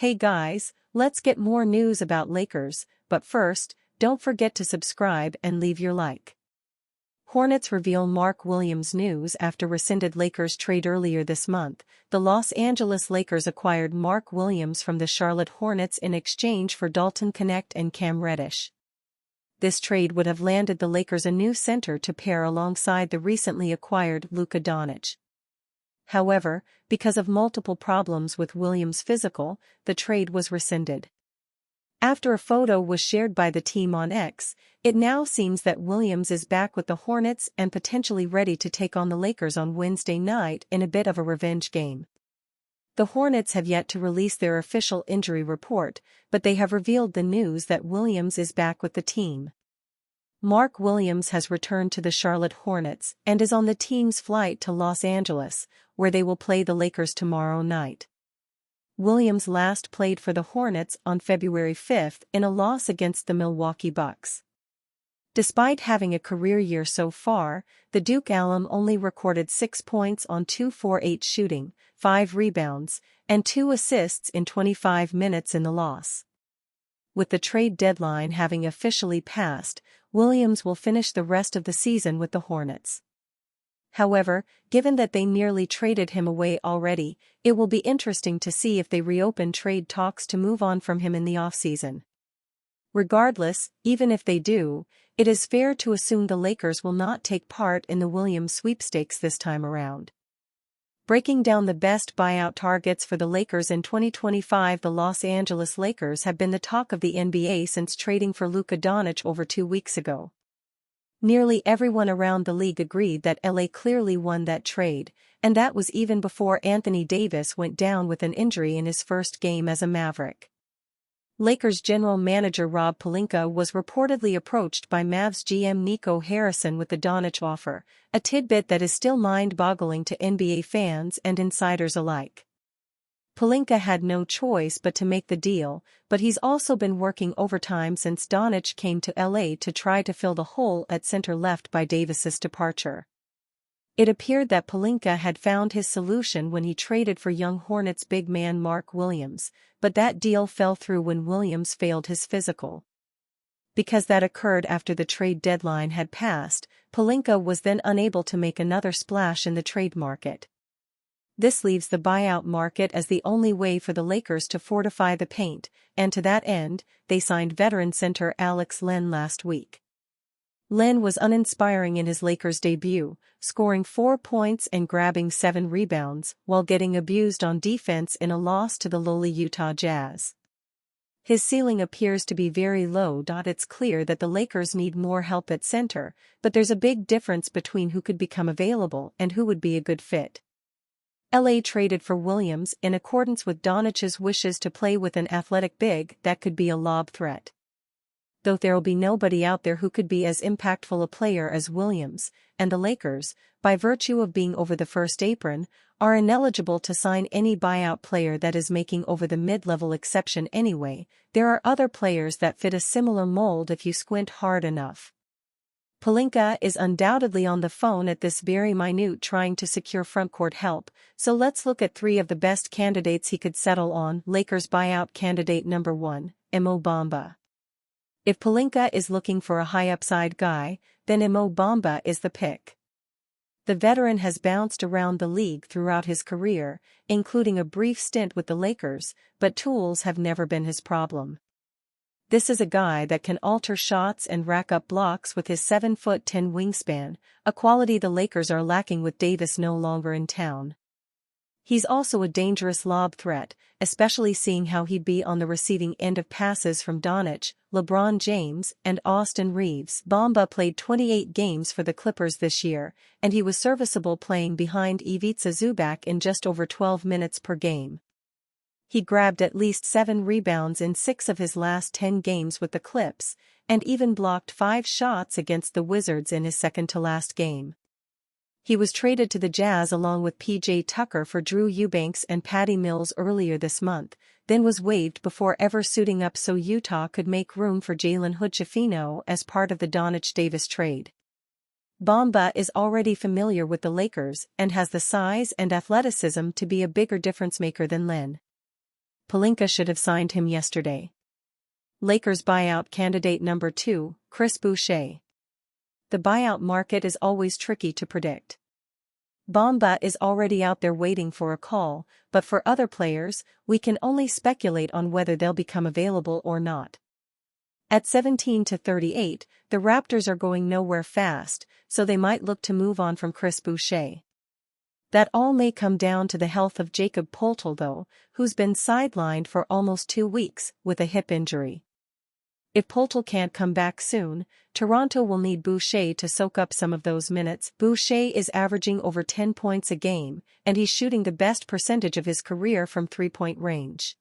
Hey guys, let's get more news about Lakers, but first, don't forget to subscribe and leave your like. Hornets reveal Mark Williams news after rescinded Lakers trade earlier this month. The Los Angeles Lakers acquired Mark Williams from the Charlotte Hornets in exchange for Doncic'S and Cam Reddish. This trade would have landed the Lakers a new center to pair alongside the recently acquired Luka Doncic. However, because of multiple problems with Williams' physical, the trade was rescinded. After a photo was shared by the team on X, it now seems that Williams is back with the Hornets and potentially ready to take on the Lakers on Wednesday night in a bit of a revenge game. The Hornets have yet to release their official injury report, but they have revealed the news that Williams is back with the team. Mark Williams has returned to the Charlotte Hornets and is on the team's flight to Los Angeles, where they will play the Lakers tomorrow night. Williams last played for the Hornets on February 5 in a loss against the Milwaukee Bucks. Despite having a career year so far, the Duke alum only recorded 6 points on 2-for-8 shooting, 5 rebounds, and 2 assists in 25 minutes in the loss. With the trade deadline having officially passed, Williams will finish the rest of the season with the Hornets. However, given that they nearly traded him away already, it will be interesting to see if they reopen trade talks to move on from him in the offseason. Regardless, even if they do, it is fair to assume the Lakers will not take part in the Williams sweepstakes this time around. Breaking down the best buyout targets for the Lakers in 2025, the Los Angeles Lakers have been the talk of the NBA since trading for Luka Doncic over 2 weeks ago. Nearly everyone around the league agreed that LA clearly won that trade, and that was even before Anthony Davis went down with an injury in his first game as a Maverick. Lakers general manager Rob Pelinka was reportedly approached by Mavs GM Nico Harrison with the Doncic offer, a tidbit that is still mind-boggling to NBA fans and insiders alike. Pelinka had no choice but to make the deal, but he's also been working overtime since Doncic came to LA to try to fill the hole at center left by Davis's departure. It appeared that Pelinka had found his solution when he traded for young Hornets big man Mark Williams, but that deal fell through when Williams failed his physical. Because that occurred after the trade deadline had passed, Pelinka was then unable to make another splash in the trade market. This leaves the buyout market as the only way for the Lakers to fortify the paint, and to that end, they signed veteran center Alex Len last week. Len was uninspiring in his Lakers debut, scoring 4 points and grabbing 7 rebounds while getting abused on defense in a loss to the lowly Utah Jazz. His ceiling appears to be very low. It's clear that the Lakers need more help at center, but there's a big difference between who could become available and who would be a good fit. LA traded for Williams in accordance with Doncic's wishes to play with an athletic big that could be a lob threat. Though there'll be nobody out there who could be as impactful a player as Williams, and the Lakers, by virtue of being over the first apron, are ineligible to sign any buyout player that is making over the mid-level exception anyway. There are other players that fit a similar mold if you squint hard enough. Pelinka is undoubtedly on the phone at this very minute trying to secure frontcourt help, so let's look at 3 of the best candidates he could settle on. Lakers buyout candidate number 1, Mo Bamba. If Pelinka is looking for a high-upside guy, then Mo Bamba is the pick. The veteran has bounced around the league throughout his career, including a brief stint with the Lakers, but tools have never been his problem. This is a guy that can alter shots and rack up blocks with his 7'10" wingspan, a quality the Lakers are lacking with Davis no longer in town. He's also a dangerous lob threat, especially seeing how he'd be on the receiving end of passes from Doncic, LeBron James, and Austin Reeves. Bamba played 28 games for the Clippers this year, and he was serviceable playing behind Ivica Zubac in just over 12 minutes per game. He grabbed at least 7 rebounds in 6 of his last 10 games with the Clips, and even blocked 5 shots against the Wizards in his second-to-last game. He was traded to the Jazz along with P.J. Tucker for Drew Eubanks and Patty Mills earlier this month, then was waived before ever suiting up so Utah could make room for Jalen Hood-Schifino as part of the Doncic-Davis trade. Bamba is already familiar with the Lakers and has the size and athleticism to be a bigger difference-maker than Len. Pelinka should have signed him yesterday. Lakers buyout candidate number 2, Chris Boucher. The buyout market is always tricky to predict. Bamba is already out there waiting for a call, but for other players, we can only speculate on whether they'll become available or not. At 17 to 38, the Raptors are going nowhere fast, so they might look to move on from Chris Boucher. That all may come down to the health of Jakob Poeltl though, who's been sidelined for almost 2 weeks with a hip injury. If Poeltl can't come back soon, Toronto will need Boucher to soak up some of those minutes. Boucher is averaging over 10 points a game, and he's shooting the best percentage of his career from three-point range.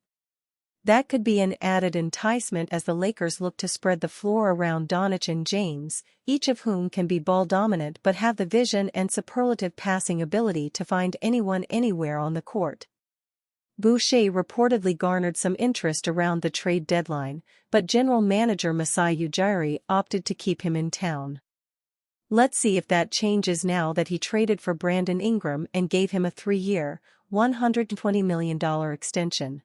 That could be an added enticement as the Lakers look to spread the floor around Doncic and James, each of whom can be ball-dominant but have the vision and superlative passing ability to find anyone anywhere on the court. Boucher reportedly garnered some interest around the trade deadline, but general manager Masai Ujiri opted to keep him in town. Let's see if that changes now that he traded for Brandon Ingram and gave him a 3-year, $120 million extension.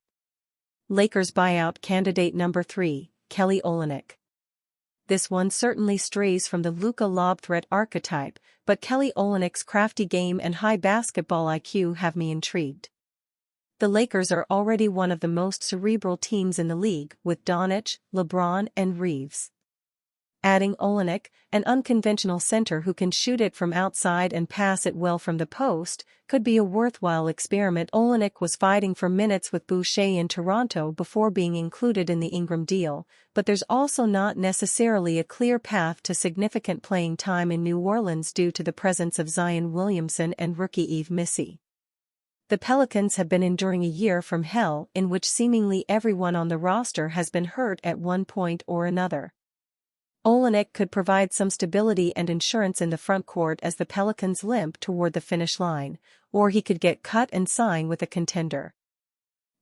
Lakers buyout candidate number 3, Kelly Olynyk. This one certainly strays from the Luka lob threat archetype, but Kelly Olynyk's crafty game and high basketball IQ have me intrigued. The Lakers are already one of the most cerebral teams in the league with Doncic, LeBron and Reeves. Adding Olynyk, an unconventional center who can shoot it from outside and pass it well from the post, could be a worthwhile experiment. Olynyk was fighting for minutes with Boucher in Toronto before being included in the Ingram deal, but there's also not necessarily a clear path to significant playing time in New Orleans due to the presence of Zion Williamson and rookie Yves Missi. The Pelicans have been enduring a year from hell in which seemingly everyone on the roster has been hurt at one point or another. Olynyk could provide some stability and insurance in the front court as the Pelicans limp toward the finish line, or he could get cut and sign with a contender.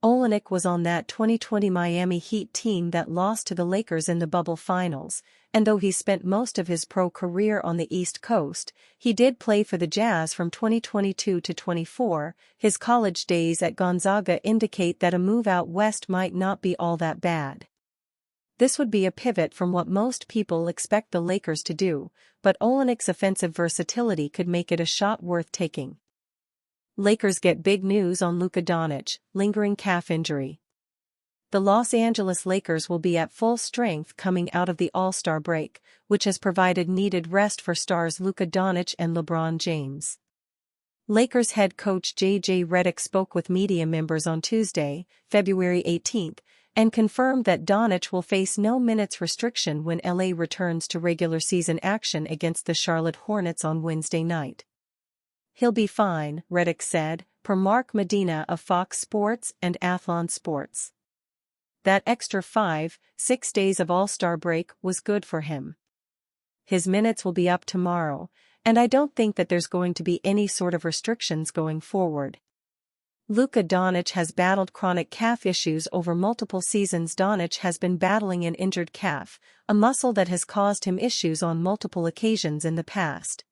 Olynyk was on that 2020 Miami Heat team that lost to the Lakers in the bubble finals, and though he spent most of his pro career on the East Coast, he did play for the Jazz from 2022 to 24. His college days at Gonzaga indicate that a move out west might not be all that bad. This would be a pivot from what most people expect the Lakers to do, but Olynyk's offensive versatility could make it a shot worth taking. Lakers get big news on Luka Doncic, lingering calf injury. The Los Angeles Lakers will be at full strength coming out of the All-Star break, which has provided needed rest for stars Luka Doncic and LeBron James. Lakers head coach J.J. Redick spoke with media members on Tuesday, February 18, and confirmed that Doncic will face no minutes restriction when LA returns to regular season action against the Charlotte Hornets on Wednesday night. "He'll be fine," Redick said, per Mark Medina of Fox Sports and Athlon Sports. That extra 5-6 days of All-Star break was good for him. His minutes will be up tomorrow, and I don't think that there's going to be any sort of restrictions going forward. Luka Doncic has battled chronic calf issues over multiple seasons. Doncic has been battling an injured calf, a muscle that has caused him issues on multiple occasions in the past.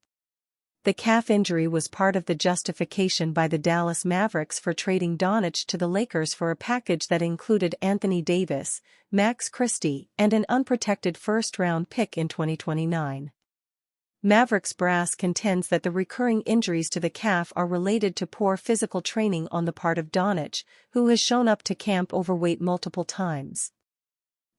The calf injury was part of the justification by the Dallas Mavericks for trading Doncic to the Lakers for a package that included Anthony Davis, Max Christie, and an unprotected first-round pick in 2029. Mavericks brass contends that the recurring injuries to the calf are related to poor physical training on the part of Doncic, who has shown up to camp overweight multiple times.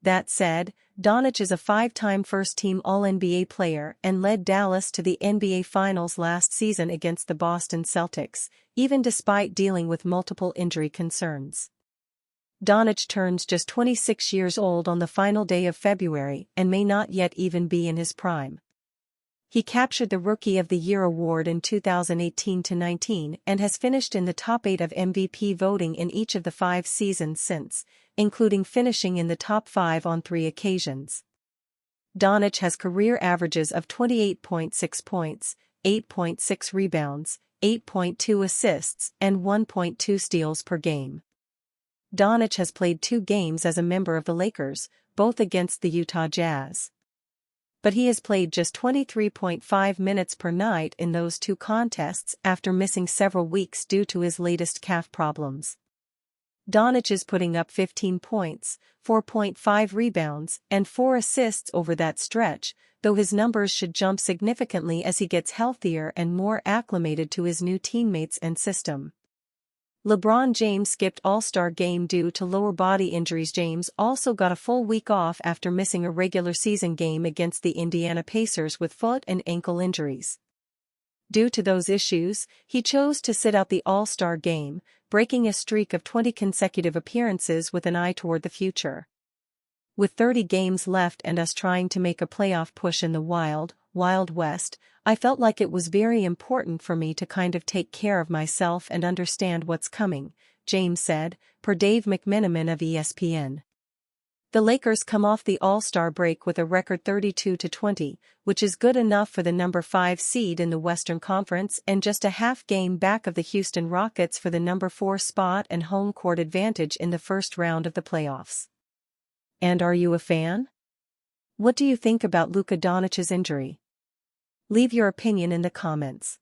That said, Doncic is a 5-time first-team All-NBA player and led Dallas to the NBA Finals last season against the Boston Celtics, even despite dealing with multiple injury concerns. Doncic turns just 26 years old on the final day of February and may not yet even be in his prime. He captured the Rookie of the Year award in 2018-19 and has finished in the top 8 of MVP voting in each of the 5 seasons since, including finishing in the top 5 on 3 occasions. Doncic has career averages of 28.6 points, 8.6 rebounds, 8.2 assists, and 1.2 steals per game. Doncic has played 2 games as a member of the Lakers, both against the Utah Jazz. But he has played just 23.5 minutes per night in those 2 contests after missing several weeks due to his latest calf problems. Doncic is putting up 15 points, 4.5 rebounds, and 4 assists over that stretch, though his numbers should jump significantly as he gets healthier and more acclimated to his new teammates and system. LeBron James skipped All-Star Game due to lower body injuries. James also got a full week off after missing a regular season game against the Indiana Pacers with foot and ankle injuries. Due to those issues, he chose to sit out the All-Star Game, breaking a streak of 20 consecutive appearances with an eye toward the future. With 30 games left and us trying to make a playoff push in the Wild West, I felt like it was very important for me to kind of take care of myself and understand what's coming, James said, per Dave McMenamin of ESPN. The Lakers come off the All-Star break with a record 32-20, which is good enough for the number 5 seed in the Western Conference and just a half game back of the Houston Rockets for the number 4 spot and home court advantage in the first round of the playoffs. And are you a fan? What do you think about Luka Doncic's injury? Leave your opinion in the comments.